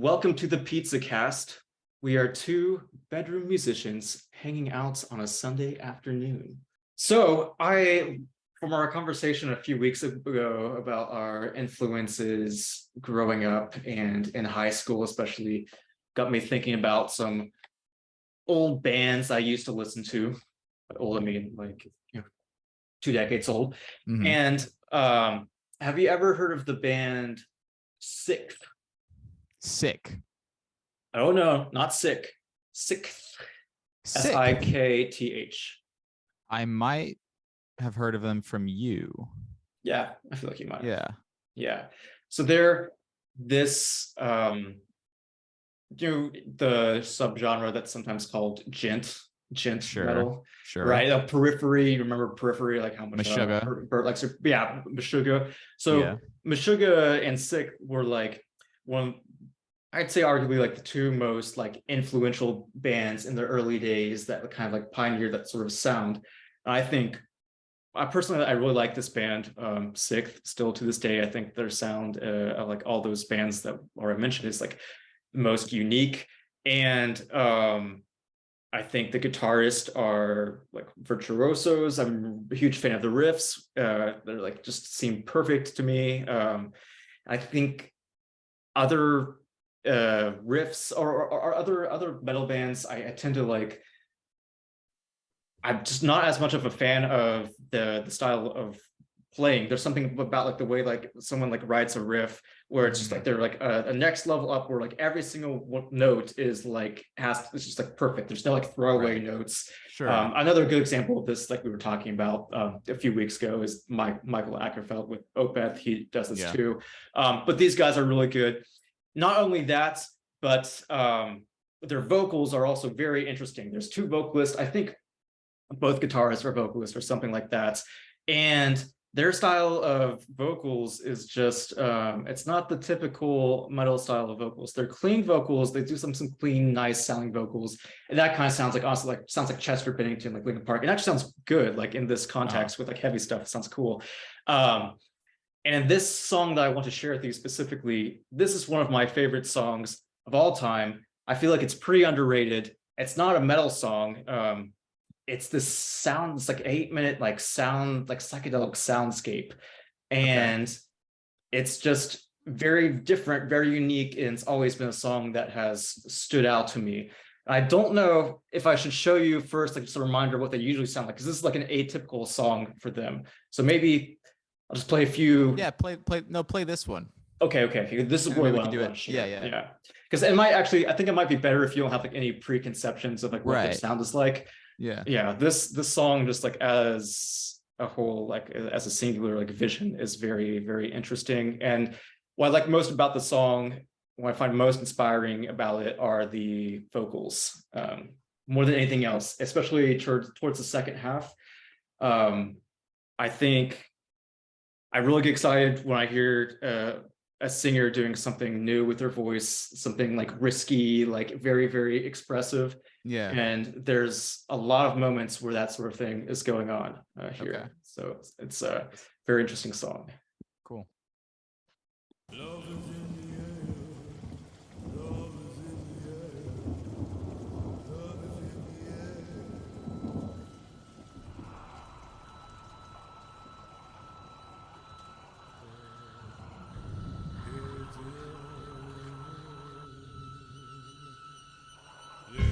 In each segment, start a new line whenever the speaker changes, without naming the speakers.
Welcome to the Pizzaghost. We are two bedroom musicians hanging out on a Sunday afternoon. So from our conversation a few weeks ago about our influences growing up and in high school especially, got me thinking about some old bands I used to listen to. By old, I mean like 2 decades old.
Mm-hmm.
And have you ever heard of the band Sikth?
Sick.
Oh no, not sick. Sikth. Sikth.
I might have heard of them from you.
Yeah, I feel like you might.
Yeah.
So they're this the subgenre that's sometimes called gent metal.
Sure.
Right. Periphery. You remember Periphery, like how much
Meshuggah.
Meshuggah. So Meshuggah and Sikth were like I'd say arguably like the two most like influential bands in the early days that kind of like pioneered that sort of sound. I think I really like this band, Sikth, still to this day. I think their sound of like all those bands that I mentioned is like the most unique. And I think the guitarists are like virtuosos. I'm a huge fan of the riffs. They're like just seem perfect to me. I think other riffs or other metal bands I tend to like. I'm just not as much of a fan of the style of playing. There's something about like the way like someone like writes a riff where it's just like they're like a next level up where like every single note is like it's just like perfect. There's no like throwaway notes.
Sure.
Another good example of this, like we were talking about a few weeks ago, is Michael Ackerfeld with Opeth. He does this too. But these guys are really good. Not only that, but their vocals are also very interesting. There's two vocalists. I think both guitarists or vocalists or something like that. And their style of vocals is just, it's not the typical metal style of vocals. They're clean vocals. They do some clean, nice sounding vocals. And that kind of sounds like, honestly, like sounds like Chester Bennington, like Linkin Park. It actually sounds good, like in this context with like heavy stuff. It sounds cool. And this song that I want to share with you specifically, this is one of my favorite songs of all time. I feel like it's pretty underrated. It's not a metal song. It's this sound, it's like 8-minute like sound, like psychedelic soundscape. And it's just very different, very unique. And it's always been a song that has stood out to me. I don't know if I should show you first, like just a reminder of what they usually sound like, because this is like an atypical song for them. So maybe I'll just play a few.
Yeah, play this one.
Okay. This is where we can do it. Yeah. Because it might actually, I think it might be better if you don't have like any preconceptions of like what their sound is like. Yeah. This song just like as a whole, like as a singular like vision is very, very interesting. And what I like most about the song, what I find most inspiring about it are the vocals, more than anything else, especially towards the second half. I think I really get excited when I hear a singer doing something new with their voice, something like risky, like very, very expressive. Yeah. And there's a lot of moments where that sort of thing is going on here. Okay. So it's a very interesting song.
Cool.
Love is in the air. Love is in the air. Love is in the air. Love is in the air.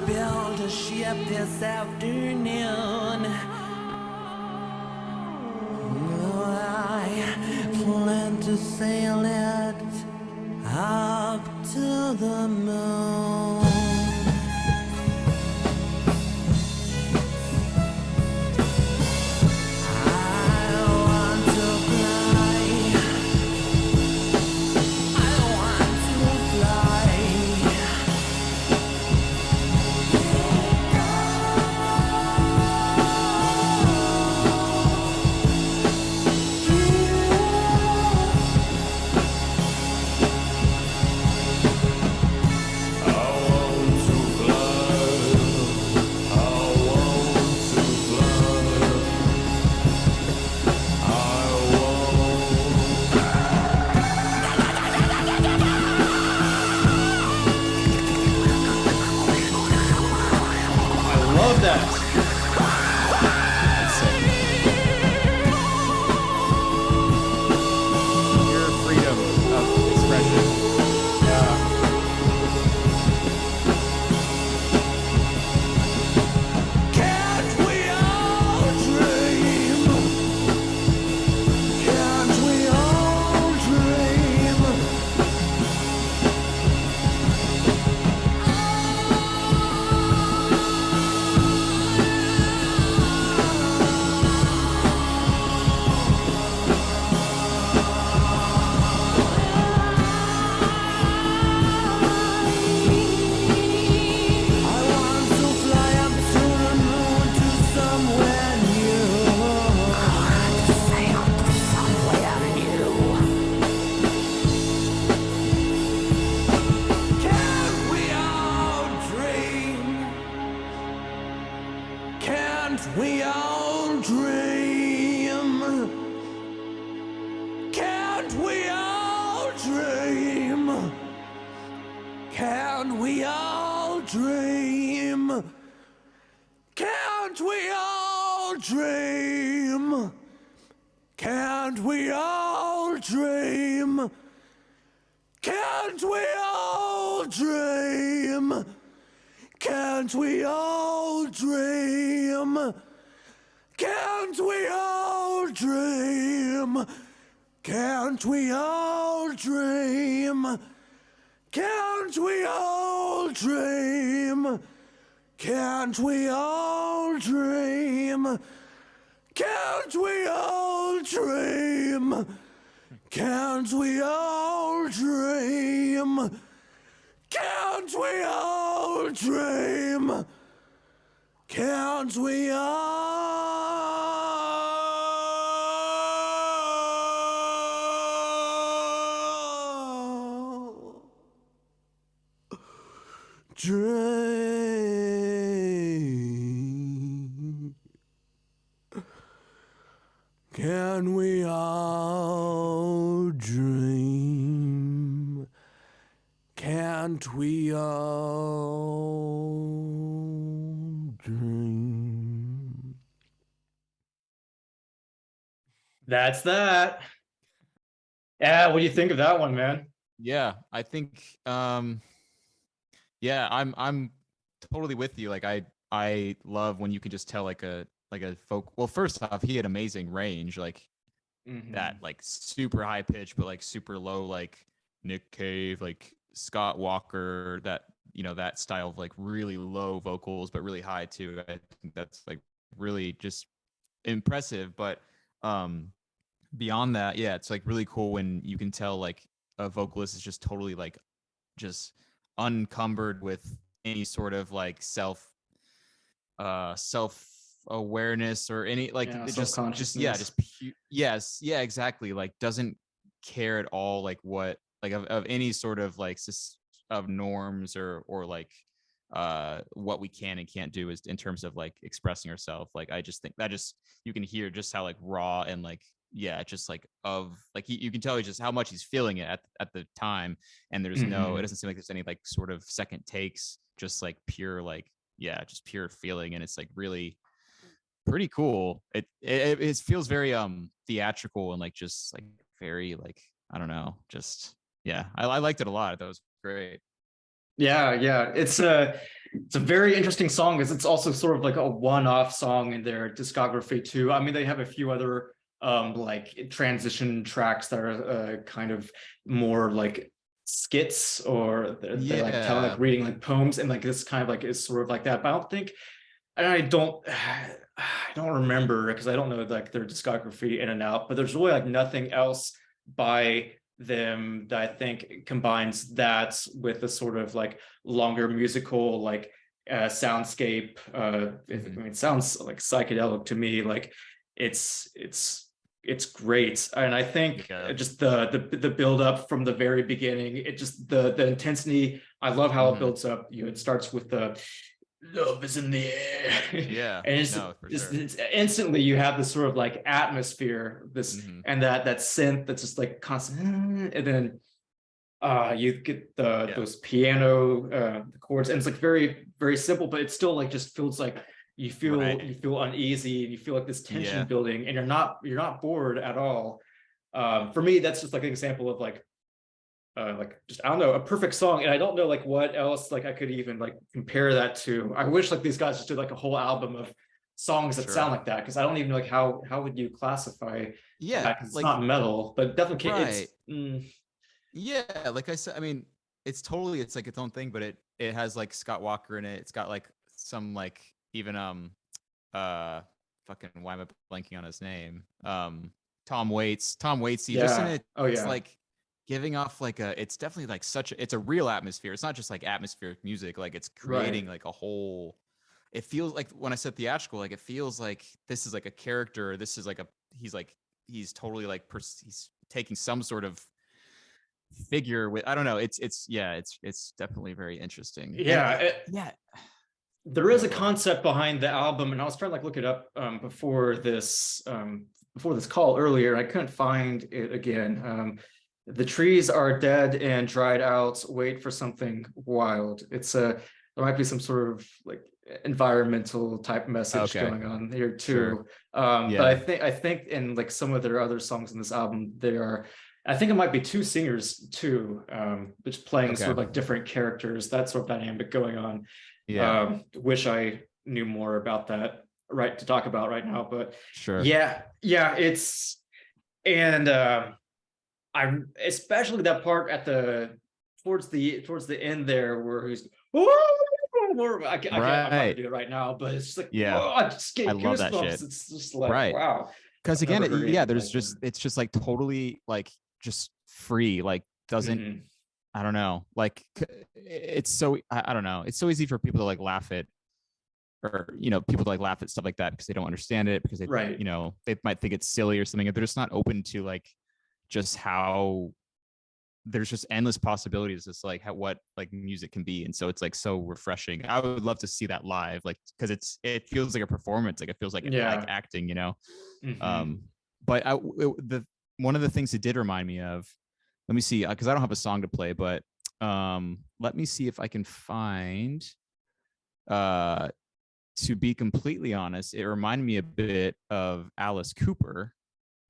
built a ship this afternoon. I plan to sail it up to the moon. We all dream. Can't we all dream? Can't we all dream? Can't we all dream? Can't we all dream? Can't we all dream? Can't we all dream? Can't we all dream? Can't we all dream? Can't we all dream? Can't we all dream? Can't we all dream? Can't we all dream? Can't we all dream? Can't we all dream? Can we all dream? Can't we all dream?
That's that. Yeah, what do you think of that one, man?
Yeah, I think yeah, I'm totally with you. Like I love when you can just tell like a folk. Well, first off, he had amazing range, like that like super high pitch but like super low, like Nick Cave, like Scott Walker, that that style of like really low vocals but really high too. I think that's like really just impressive. But beyond that, yeah, it's like really cool when you can tell like a vocalist is just totally like just unencumbered with any sort of like self awareness or any like
Yeah,
it just
self-consciousness.
yes, yeah, exactly, like doesn't care at all like what like of any sort of like of norms or like what we can and can't do is in terms of like expressing ourselves. Like I just think that just you can hear just how like raw and like yeah, just like of like you can tell just how much he's feeling it at the time. And there's no, it doesn't seem like there's any like sort of second takes, just like pure like yeah, just pure feeling. And it's like really pretty cool. It feels very theatrical and like just like very like I don't know, just yeah, I liked it a lot. That was great.
Yeah, it's a very interesting song because it's also sort of like a one-off song in their discography too. I mean, they have a few other like transition tracks that are kind of more like skits, or they're like telling like reading like poems, and like this kind of like is sort of like that. But I don't think, and I don't remember because I don't know like their discography in and out, but there's really like nothing else by them that I think combines that with a sort of like longer musical like soundscape. I mean, it sounds like psychedelic to me. Like it's great, and I think just the build up from the very beginning, it just the intensity. I love how it builds up. It starts with the love is in the air.
Yeah.
And it's instantly you have this sort of like atmosphere, this and that synth that's just like constant, and then you get those piano the chords, and it's like very, very simple, but it still like just feels like you feel uneasy, and you feel like this tension building, and you're not bored at all. For me, that's just like an example of like just I don't know, a perfect song. And I don't know like what else like I could even like compare that to. I wish like these guys just did like a whole album of songs that sound like that, because I don't even know like how would you classify that, 'cause it's like, not metal, but definitely it's
yeah, like I said, I mean it's totally, it's like its own thing, but it has like Scott Walker in it. It's got like some like even fucking why am I blanking on his name, Tom Waits just in it. It's like giving off like it's definitely like it's a real atmosphere. It's not just like atmospheric music, like it's creating like a whole, it feels like when I said theatrical, like it feels like this is like a character, this is like he's totally like he's taking some sort of figure with, I don't know, it's definitely very interesting.
There is a concept behind the album, and I was trying to like look it up before this call earlier. I couldn't find it again. The trees are dead and dried out. Wait for something wild. It's there might be some sort of like environmental type message going on here too. But I think in like some of their other songs in this album, I think it might be two singers too, just playing sort of like different characters. That sort of dynamic going on. Wish I knew more about that to talk about right now, but it's, and I especially that part at towards the end there where he's more. I can't. I'm not gonna
Right.
do it right now, but it's just like,
Yeah.
whoa, I just get
I love that
goosebumps.
shit.
It's just like,
Right.
wow.
Because
I've
again,
never heard
yeah,
anything
there's
like
just
that.
it's just like totally like just free, like doesn't
Mhm.
I don't know, like it's so I don't know, it's so easy for people to like laugh at, or people to like laugh at stuff like that because they don't understand it, because they
Right.
they might think it's silly or something, and they're just not open to like just how there's just endless possibilities. It's like what like music can be, and so it's like so refreshing. I would love to see that live, like because it feels like a performance, like it feels like
Yeah.
acting,
Mhm.
but the one of the things it did remind me of, let me see, because I don't have a song to play, but let me see if I can find, to be completely honest, it reminded me a bit of Alice Cooper,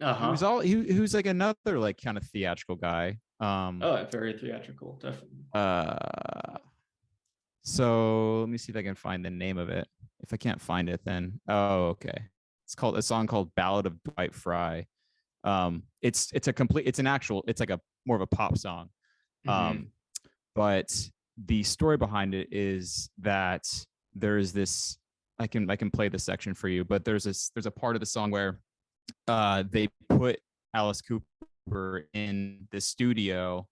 who's like another like kind of theatrical guy.
Oh, very theatrical, definitely.
So let me see if I can find the name of it. If I can't find it, then okay. It's called a song called "Ballad of Dwight." It's like a more of a pop song.
Mhm.
But the story behind it is that there's this, I can play this section for you, but there's a part of the song where they put Alice Cooper in the studio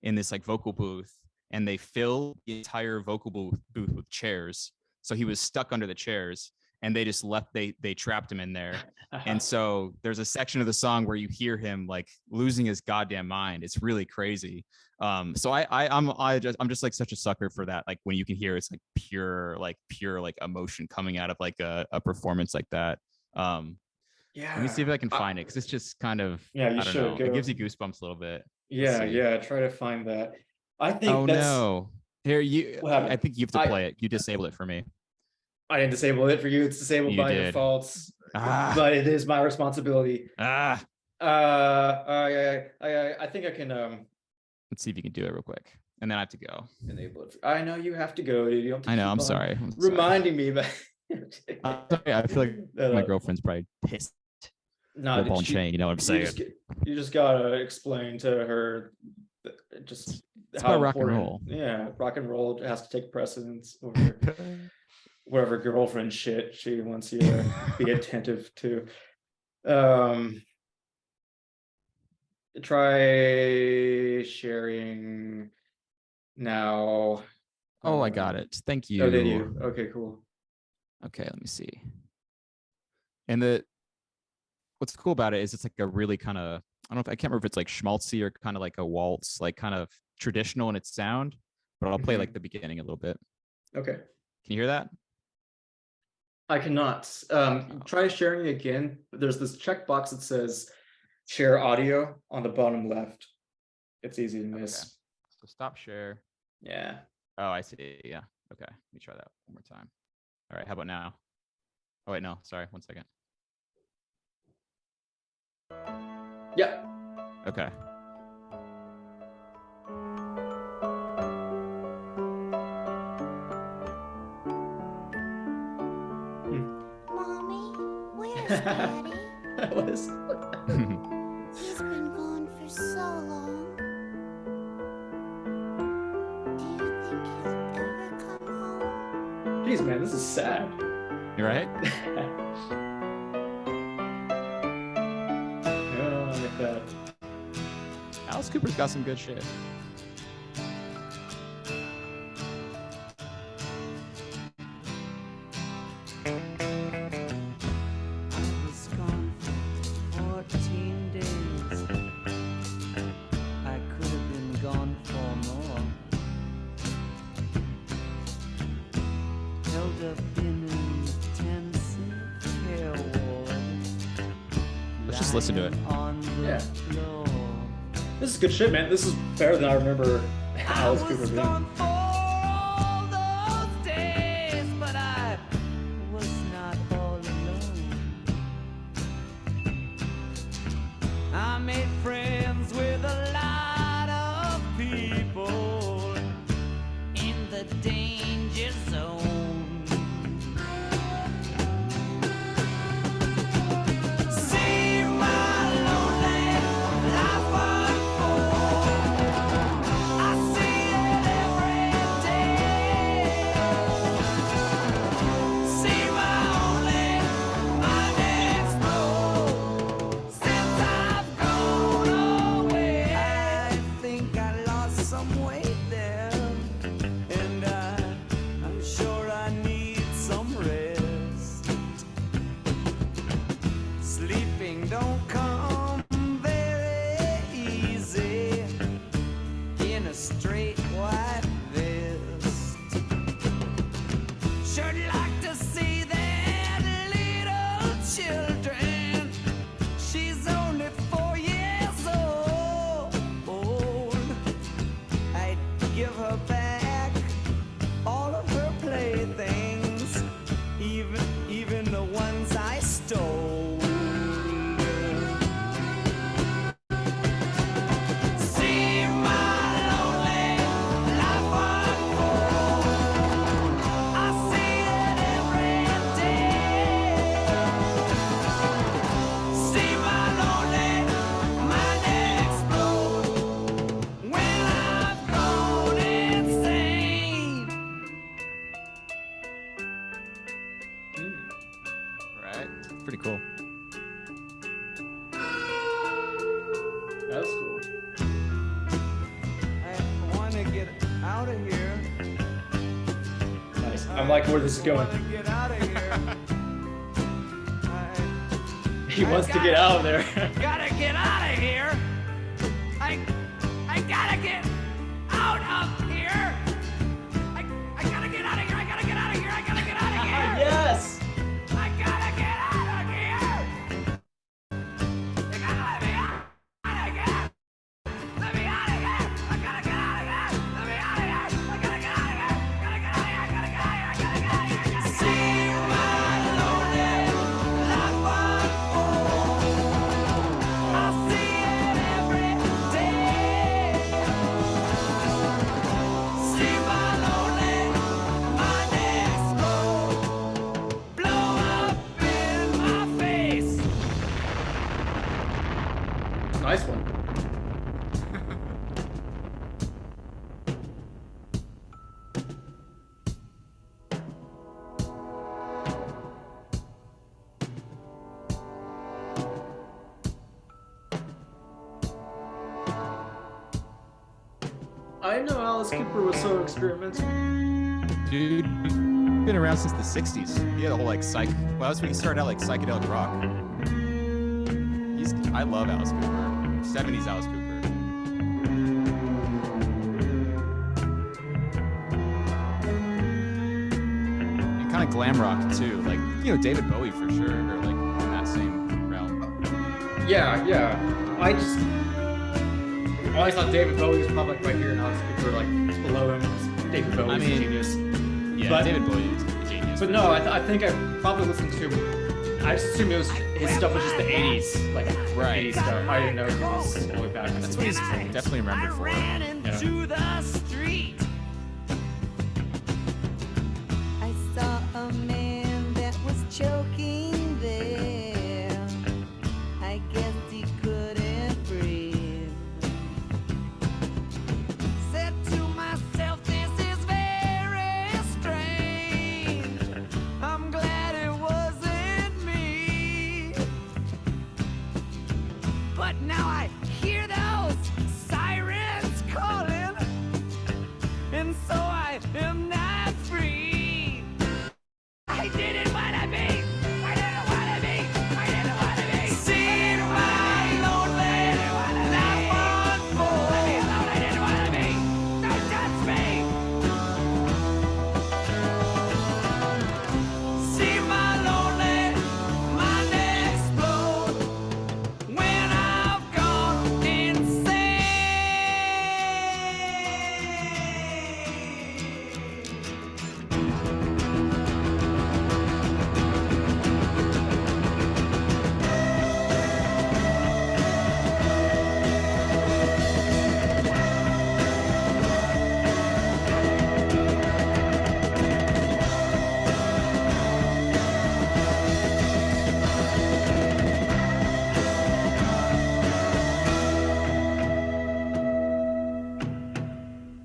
in this like vocal booth, and they fill the entire vocal booth with chairs. So he was stuck under the chairs, and they just they trapped him in there. And so there's a section of the song where you hear him like losing his goddamn mind. It's really crazy. So I'm just like such a sucker for that. Like when you can hear it's like pure like emotion coming out of like a performance like that.
Yeah.
Let me see if I can find it, because it's just kind of,
Yeah, you
I don't
should
know.
go.
It gives you goosebumps a little bit.
Yeah. Try to find that. I think
Oh
that's.
no! Here I think you have to
I-
play it. You disable it for me.
I didn't disable it for you. It's disabled
You
by
did.
default,
Ah.
but it is my responsibility.
I
think I can
Let's see if you can do it real quick, and then I have to go.
enable it. I know you have to go, dude. You don't have to
I know.
keep
I'm
on
sorry.
reminding me, but
I'm sorry. I feel like my girlfriend's probably pissed.
Not
Ball and chain. You know what I'm saying?
You just gotta explain to her just
It's
how
about rock and
important.
roll.
Yeah, rock and roll has to take precedence over whatever girlfriend shit she wants you to be attentive to. Try sharing now.
Oh, I got it. Thank you.
Oh, did you? Okay, cool.
Okay, let me see. And what's cool about it is it's like a really kind of, I can't remember if it's like schmaltzy or kind of like a waltz, like kind of traditional in its sound, but I'll play like the beginning a little bit.
Okay.
Can you hear that?
I cannot. Try sharing again. There's this checkbox that says share audio on the bottom left. It's easy to miss.
Okay. So stop share.
Yeah.
Oh, I see. Yeah. Okay. Let me try that one more time. All right. How about now? Oh, wait, no. Sorry. 1 second.
Yeah.
Okay.
Mommy, where's Daddy?
What is?
He's been gone for so long. Do you think he'll ever come home?
Jeez, man, this is sad.
You right?
Oh, like that.
Alice Cooper's got some good shit.
I was gone for 14 days. I could have been gone for more. Held up in an intensive care ward.
Let's just listen to it.
Lying on the
Yeah.
floor.
This is good shit, man. This is better than I remember
I
Alice
was
Cooper being.
gone for all those days, but I was not all alone. I made friends with a lot of people in the danger zone. See my lonely life unfold. I see it every
cool.
That's cool.
I want to get out of here.
Nice. I'm like where this is going.
I want to get out of here.
He wants to get out of there.
Gotta get out of here. I gotta get out of here. I gotta get out of here. I gotta get out of here. I gotta get out of here.
Yes.
I gotta get out of here. You gotta let me out of here. Let me out of here. I gotta get out of here. Let me out of here. I gotta get out of here. Gotta get out of here. Gotta get out of here. Gotta get out of here. Gotta see my lonely life unfold. I see it every day. See my lonely mind explode. Blow up in my face.
Nice one. I didn't know Alice Cooper was so experimental.
Dude, been around since the 60s. He had a whole like well, that's when he started out like psychedelic rock. I love Alice Cooper. 70s Alice Cooper. And kind of glam rock too. Like, you know, David Bowie for sure, or like in that same realm.
Yeah. I always thought David Bowie was probably like right here, and Alice Cooper like below him. David Bowie's
I mean,
a genius.
Yeah,
But-
David Bowie is a genius.
But no, I think I probably listened to. I just assumed his stuff was just the '80s, like
Right.
80s stuff. I didn't know it was all the way back.
That's what he's definitely remembered for.
Ran into the street.
I saw a man that was choking there. I guess he couldn't breathe.
Said to myself, this is very strange. I'm glad it wasn't me. But now I hear those sirens calling, and so I am not free. I didn't want to be. I didn't want to be. I didn't want to be. See my lonely life unfold. Let me alone. I didn't want to be. Don't touch me. See my lonely mind explode when I've gone insane.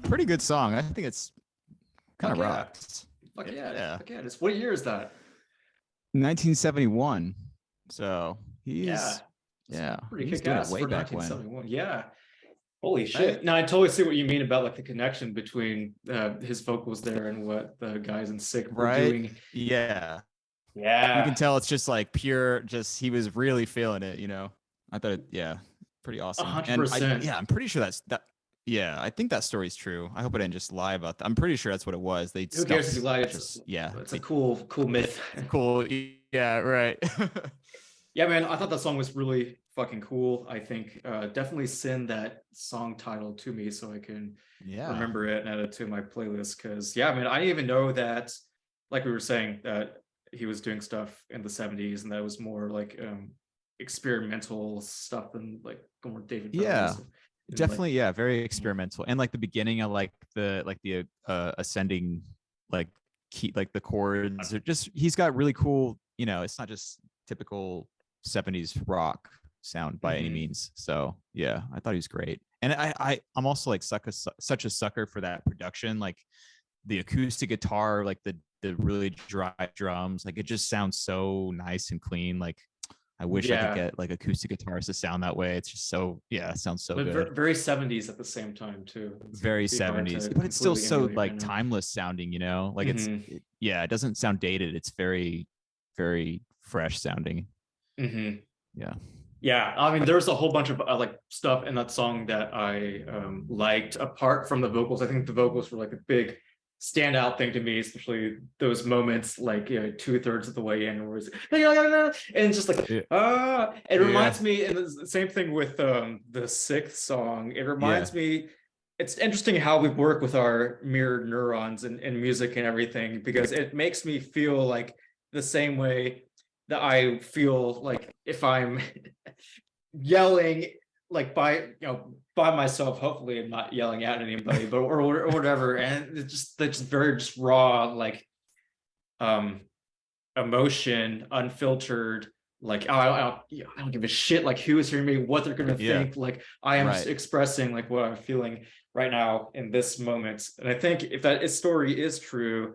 Pretty good song. I think it's kind of
Fuck yeah.
rocks.
Fuck yeah.
Yeah.
Fuck yeah. It's, what year is that?
1971. So he's
Yeah. Pretty
he's
kick
doing it
ass
way
for
back when.
1971. Yeah. Holy shit. Now I totally see what you mean about like the connection between his vocals there and what the guys in Sikth were
Right?
doing.
Yeah.
Yeah.
You can tell it's just like pure, just he was really feeling it, you know. I thought yeah, pretty awesome. And
100%.
yeah, I'm pretty sure that. Yeah, I think that story's true. I hope I didn't just lie about that. I'm pretty sure that's what it was. They
Who cares if
stuffed
you lied?
just- yeah,
It's a cool myth.
cool. Yeah, right.
Yeah, man, I thought that song was really fucking cool. I think definitely send that song title to me so I can
Yeah.
remember it and add it to my playlist. Because yeah, man, I didn't even know that, like we were saying, that he was doing stuff in the 70s and that was more like experimental stuff than like more David Bowie.
Yeah.
So, and,
Definitely, yeah, very experimental. And like the beginning of like the ascending like key, like the chords are just, he's got really cool, you know, it's not just typical 70s rock sound by any
Mhm.
means. So yeah, I thought he was great. And I'm also like such a sucker for that production, like the acoustic guitar, like the the really dry drums. Like it just sounds so nice and clean. Like I wish I could get like acoustic guitars to sound that way. It's just so, yeah, it sounds so
But
good.
very 70s at the same time too.
Very 70s, but it's still so like timeless sounding, you know, like yeah, it doesn't sound dated. It's very, very fresh sounding.
Yeah, I mean, there's a whole bunch of like stuff in that song that I liked apart from the vocals. I think the vocals were like a big standout thing to me, especially those moments like 2/3 of the way in where it's and just like it reminds me, and the same thing with the Sikth song. It reminds me, it's interesting how we work with our mirrored neurons and music and everything, because it makes me feel like the same way that I feel like if I'm yelling like by myself. Hopefully I'm not yelling at anybody, but or whatever. And it's just very just raw, like emotion, unfiltered. Like I don't give a shit like who is hearing me, what they're gonna think. Like I am expressing like what I'm feeling right now in this moment. And I think if that story is true,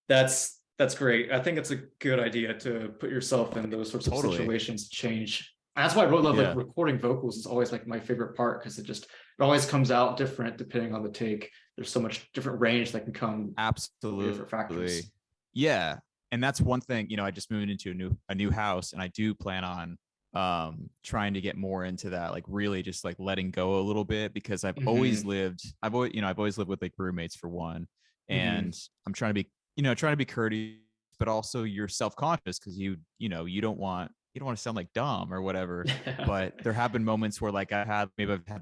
that's great. I think it's a good idea to put yourself in those sorts of situations to change. And that's why I really love like recording vocals is always like my favorite part, because it always comes out different depending on the take. There's so much different range that can come.
Absolutely.
Different factors.
Yeah. And that's one thing, I just moved into a new house, and I do plan on trying to get more into that, like really just like letting go a little bit, because I've always lived with like roommates for one. And I'm trying to be courteous, but also you're self-conscious because you don't want to sound like dumb or whatever. But there have been moments where like I've had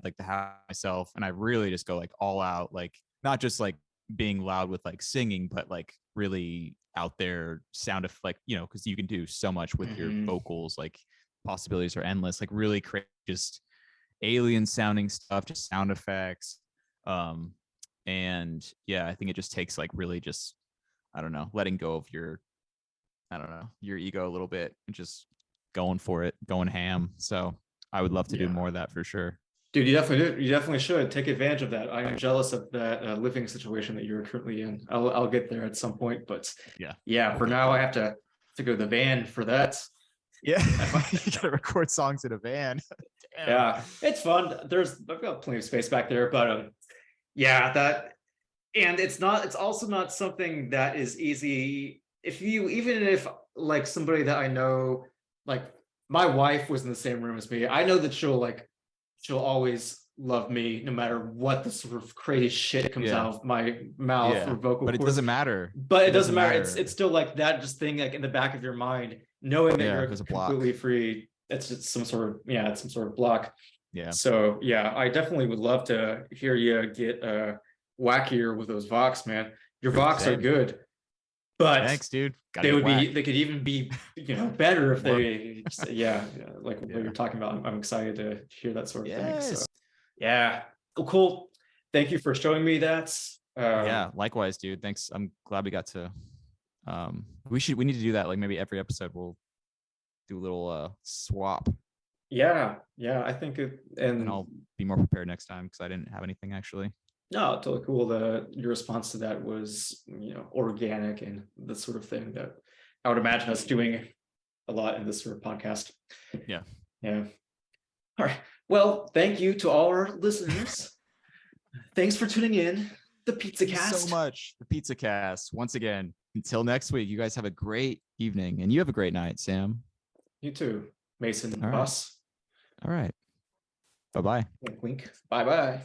like the house myself, and I really just go like all out, like not just like being loud with like singing, but like really out there sound of like, because you can do so much with your vocals, like possibilities are endless, like really create just alien sounding stuff, just sound effects. And yeah, I think it just takes like really just, I don't know, letting go of your ego a little bit and just going for it, going ham. So I would love to do more of that for sure.
Dude, you definitely should take advantage of that. I am jealous of that living situation that you're currently in. I'll get there at some point, but for now I have to go to the van for that.
Yeah, you gotta record songs in a van.
Yeah, it's fun. I've got plenty of space back there, but and it's also not something that is easy. Even if like somebody that I know, like my wife was in the same room as me, I know that she'll always love me no matter what the sort of crazy shit comes out of my mouth or vocal
but
cords.
It doesn't matter.
But it doesn't matter. It's still like that just thing like in the back of your mind, knowing that you're completely free. It's just some sort of block. Yeah. So I definitely would love to hear you get wackier with those Vox, man. Your Vox are good. But
thanks, dude.
They could even be, better if they like what you're talking about. I'm excited to hear that sort of thing. So cool. Thank you for showing me that.
Likewise, dude. Thanks. I'm glad we got to we need to do that. Like maybe every episode we'll do a little swap.
I think and
I'll be more prepared next time because I didn't have anything actually.
No, totally cool. Your response to that was, organic and the sort of thing that I would imagine us doing a lot in this sort of podcast. Yeah. All right. Well, thank you to all our listeners. Thanks for tuning in. The Pizzaghost.
Thanks so much. The Pizzaghost. Once again, until next week, you guys have a great evening, and you have a great night, Sam.
You too, Mason. Boss.
All right. Bye-bye.
Wink, wink. Bye-bye.